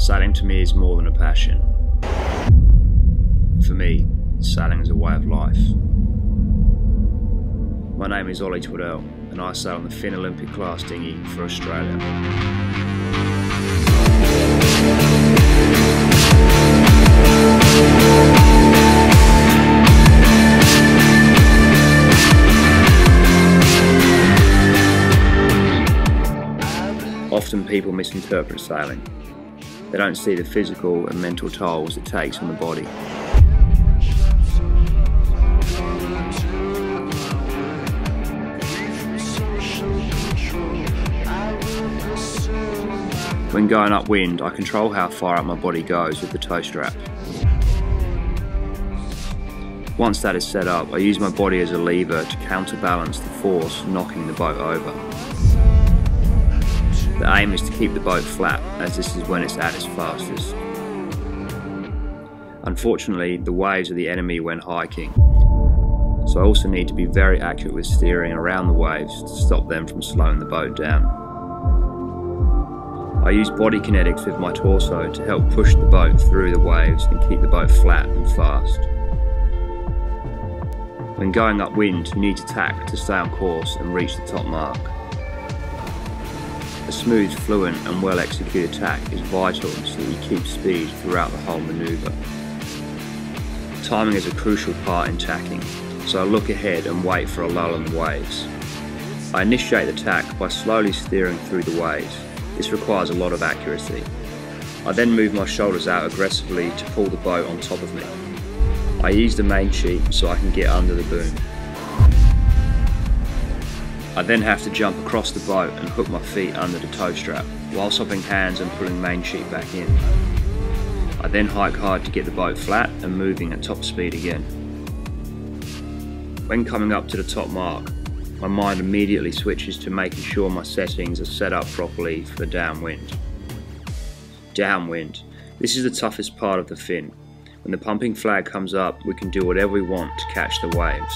Sailing to me is more than a passion. For me, sailing is a way of life. My name is Oli Tweddell and I sail on the Finn Olympic class dinghy for Australia. Often people misinterpret sailing. They don't see the physical and mental tolls it takes on the body. When going upwind, I control how far up my body goes with the tow strap. Once that is set up, I use my body as a lever to counterbalance the force knocking the boat over. The aim is to keep the boat flat, as this is when it's at its fastest. Unfortunately, the waves are the enemy when hiking, so I also need to be very accurate with steering around the waves to stop them from slowing the boat down. I use body kinetics with my torso to help push the boat through the waves and keep the boat flat and fast. When going upwind, you need to tack to stay on course and reach the top mark. A smooth, fluent and well executed tack is vital so that you keep speed throughout the whole manoeuvre. Timing is a crucial part in tacking, so I look ahead and wait for a lull in the waves. I initiate the tack by slowly steering through the waves. This requires a lot of accuracy. I then move my shoulders out aggressively to pull the boat on top of me. I use the main sheet so I can get under the boom. I then have to jump across the boat and hook my feet under the tow strap, while swapping hands and pulling main sheet back in. I then hike hard to get the boat flat and moving at top speed again. When coming up to the top mark, my mind immediately switches to making sure my settings are set up properly for downwind. Downwind. This is the toughest part of the fin. When the pumping flag comes up, we can do whatever we want to catch the waves.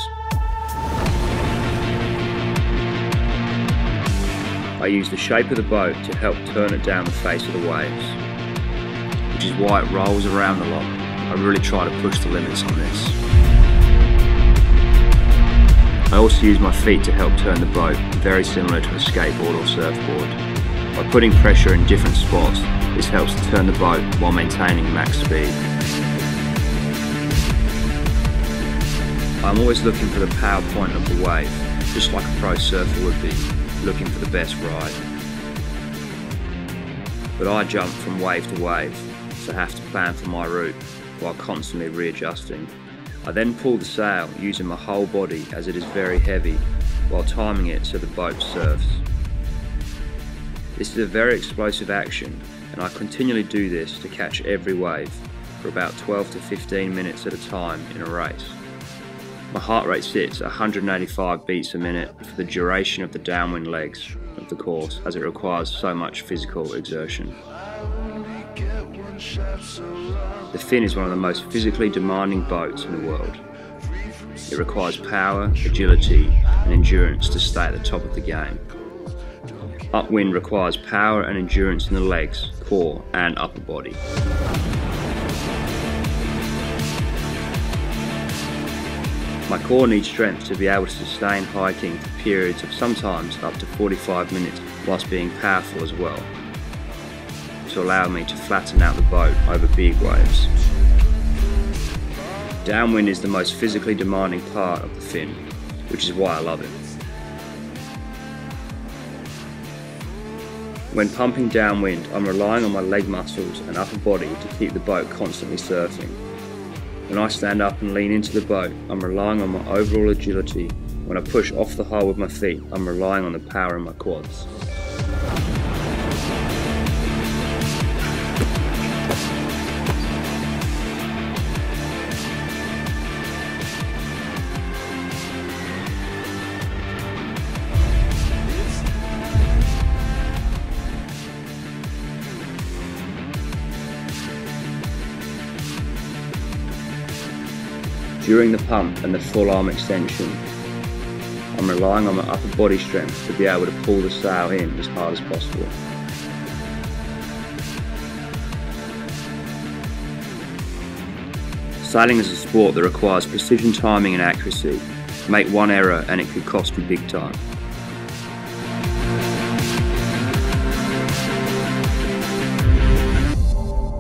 I use the shape of the boat to help turn it down the face of the waves, which is why it rolls around a lot. I really try to push the limits on this. I also use my feet to help turn the boat, very similar to a skateboard or surfboard. By putting pressure in different spots, this helps to turn the boat while maintaining max speed. I'm always looking for the power point of the wave, just like a pro surfer would be, looking for the best ride. But I jump from wave to wave, so I have to plan for my route while constantly readjusting. I then pull the sail using my whole body as it is very heavy, while timing it so the boat surfs. This is a very explosive action, and I continually do this to catch every wave for about 12 to 15 minutes at a time in a race. My heart rate sits at 185 beats a minute for the duration of the downwind legs of the course, as it requires so much physical exertion. The Finn is one of the most physically demanding boats in the world. It requires power, agility and endurance to stay at the top of the game. Upwind requires power and endurance in the legs, core and upper body. My core needs strength to be able to sustain hiking for periods of sometimes up to 45 minutes whilst being powerful as well, to allow me to flatten out the boat over big waves. Downwind is the most physically demanding part of the Finn, which is why I love it. When pumping downwind, I'm relying on my leg muscles and upper body to keep the boat constantly surfing. When I stand up and lean into the boat, I'm relying on my overall agility. When I push off the hull with my feet, I'm relying on the power in my quads. During the pump and the full arm extension, I'm relying on my upper body strength to be able to pull the sail in as hard as possible. Sailing is a sport that requires precision, timing and accuracy. Make one error and it could cost you big time.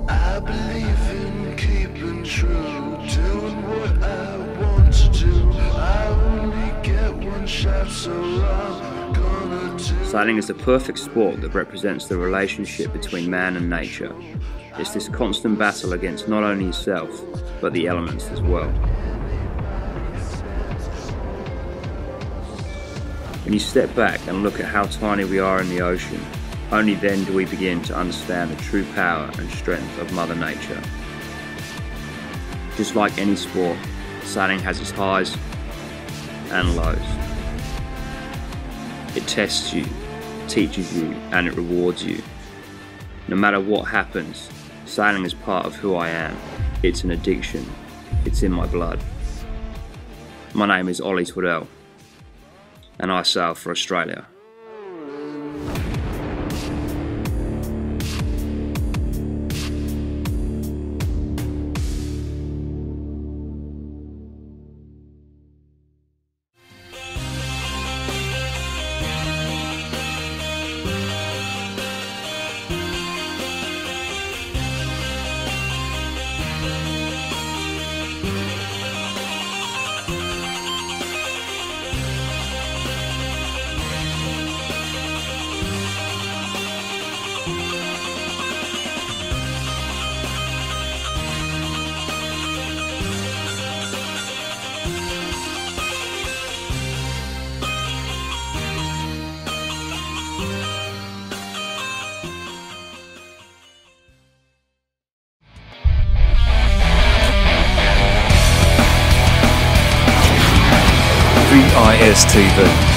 I believe in keeping true, doing what I want to do. I only get one shot, so I'm gonna do. Sailing is the perfect sport that represents the relationship between man and nature. It's this constant battle against not only yourself, but the elements as well. When you step back and look at how tiny we are in the ocean, only then do we begin to understand the true power and strength of Mother Nature. Just like any sport, sailing has its highs and lows. It tests you, teaches you, and it rewards you. No matter what happens, sailing is part of who I am. It's an addiction. It's in my blood. My name is Oli Tweddell, and I sail for Australia. VIS TV.